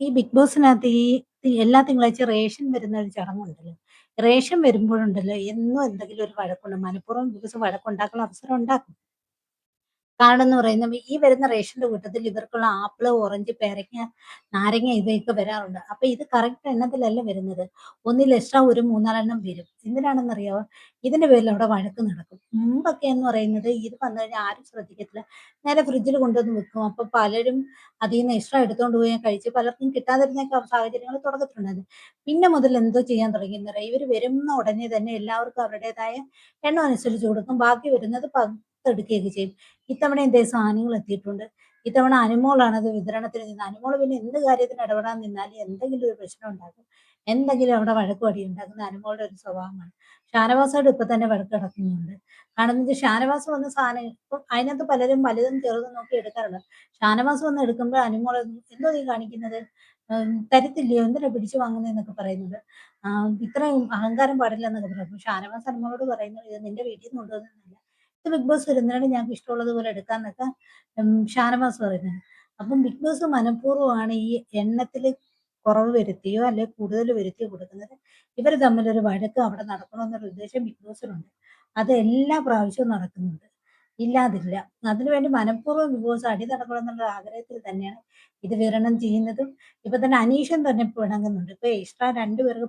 ഈ ബിഗ് ബോസിനകത്ത് എല്ലാ തിങ്കളാഴ്ച റേഷൻ വരുന്ന ഒരു ചടങ്ങുണ്ടല്ലോ. റേഷൻ വരുമ്പോഴുണ്ടല്ലോ എന്നും എന്തെങ്കിലും ഒരു വഴക്കുണ്ട്. മനഃപൂർവ്വം ബിഗ് ബോസ് വഴക്കുണ്ടാക്കാനുള്ള അവസരം ഉണ്ടാക്കും. കാരണം എന്ന് പറയുന്നത് ഈ വരുന്ന റേഷന്റെ കൂട്ടത്തിൽ ഇവർക്കുള്ള ആപ്പിള്, ഓറഞ്ച്, പേരയ്ക്ക, നാരങ്ങ ഇവയൊക്കെ വരാറുണ്ട്. അപ്പൊ ഇത് കറക്റ്റ് എണ്ണത്തിലല്ല വരുന്നത്. ഒന്നിൽ എക്സ്ട്രാ ഒരു 3, 4 എണ്ണം വരും. എന്തിനാണെന്നറിയാവോ? ഇതിന്റെ പേരിൽ അവിടെ വഴക്ക് നടക്കും. മുമ്പൊക്കെ എന്ന് പറയുന്നത് ഇത് വന്നു കഴിഞ്ഞാൽ ആരും ശ്രദ്ധിക്കത്തില്ല. നേരെ ഫ്രിഡ്ജിൽ കൊണ്ടുവന്ന് വെക്കും. അപ്പൊ പലരും അതീന്ന് എക്സ്ട്രാ എടുത്തോണ്ട് പോയി കഴിച്ച് പലർക്കും കിട്ടാതിരുന്നൊക്കെ സാഹചര്യങ്ങൾ തുടക്കത്തിലുണ്ടായിരുന്നു. പിന്നെ മുതൽ എന്തോ ചെയ്യാൻ തുടങ്ങിയെന്നറിയോ? ഇവര് വരുന്ന ഉടനെ തന്നെ എല്ലാവർക്കും അവരുടേതായ എണ്ണം അനുസരിച്ച് കൊടുക്കും. ബാക്കി വരുന്നത് പകുത്തെടുക്കുകയൊക്കെ ചെയ്യും. ഇത്തവണയും ദേ സാധനങ്ങൾ എത്തിയിട്ടുണ്ട്. ഇത്തവണ അനുമോളാണ് അത് വിതരണത്തിന് നിന്നത്. അനുമോള് പിന്നെ എന്ത് കാര്യത്തിന് ഇടപെടാൻ നിന്നാലും എന്തെങ്കിലും ഒരു പ്രശ്നം ഉണ്ടാക്കും. എന്തെങ്കിലും അവിടെ വഴക്കും അടിയും ഉണ്ടാക്കുന്ന അനുമോളുടെ ഒരു സ്വഭാവമാണ്. ഷാനവാസോട് ഇപ്പൊ തന്നെ വഴക്ക് നടക്കുന്നുണ്ട്. കാരണം എന്ന് വെച്ചാൽ ഷാനവാസ് വന്ന സാധനം ഇപ്പം അതിനകത്ത് പലരും വലുതും ചെറുതും നോക്കി എടുക്കാറുണ്ട്. ഷാനവാസ് വന്ന് എടുക്കുമ്പോൾ അനുമോള് "എന്തോ നീ കാണിക്കുന്നത്? തരത്തില്ലയോ? എന്തിനാ പിടിച്ചു വാങ്ങുന്നേന്നൊക്കെ" പറയുന്നുണ്ട്. ഇത്രയും അഹങ്കാരം പാടില്ലെന്നൊക്കെ പറയും. അപ്പൊ ഷാനവാസ് അനുമോളോട് പറയുന്നത് "ഇത് നിന്റെ വീട്ടിൽ നിന്ന് കൊണ്ടുവന്നതല്ല. ഇത് ബിഗ് ബോസ് വരുന്നതിനാണ് ഞങ്ങൾക്ക് ഇഷ്ടമുള്ളതുപോലെ എടുക്കാന്നൊക്കെ ഷാനവാസ് പറയുന്നത്. അപ്പം ബിഗ് ബോസ് മനഃപൂർവ്വമാണ് ഈ എണ്ണത്തില് കുറവ് വരുത്തിയോ അല്ലെ കൂടുതൽ വരുത്തിയോ കൊടുക്കുന്നത്. ഇവര് തമ്മിലൊരു വഴക്ക് അവിടെ നടക്കണമെന്നൊരു ഉദ്ദേശം ബിഗ് ബോസിനുണ്ട്. അത് എല്ലാ പ്രാവശ്യവും നടക്കുന്നുണ്ട്. ഇല്ലാതില്ല. അതിനുവേണ്ടി മനഃപൂർവ്വം ബിഗ് ബോസ് അടി നടക്കണമെന്നുള്ള ആഗ്രഹത്തിൽ തന്നെയാണ് ഇത് വിതരണം ചെയ്യുന്നതും. ഇപ്പൊ തന്നെ അനീഷും തന്നെ പിണങ്ങുന്നുണ്ട്. ഇപ്പൊ എക്സ്ട്രാ 2 പേർക്ക്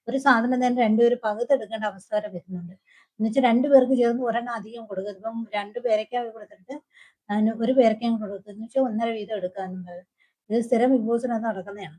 ഒരു സാധനം തന്നെ 2 പേര് പകുത്തെടുക്കേണ്ട അവസ്ഥ വരെ വരുന്നുണ്ട്. എന്നുവെച്ചാൽ 2 പേർക്ക് ചേർന്ന് ഒരെണ്ണം അധികം കൊടുക്കും. ഇപ്പം 2 പേരയ്ക്ക കൊടുത്തിട്ട് അതിന് 1 പേരക്കയും കൊടുക്കും. എന്ന് വെച്ചാൽ 1½ വീതം എടുക്കാന്നും പറയും. ഇത് സ്ഥിരം ബിഗ് ബോസിനകത്ത് നടക്കുന്നതാണ്.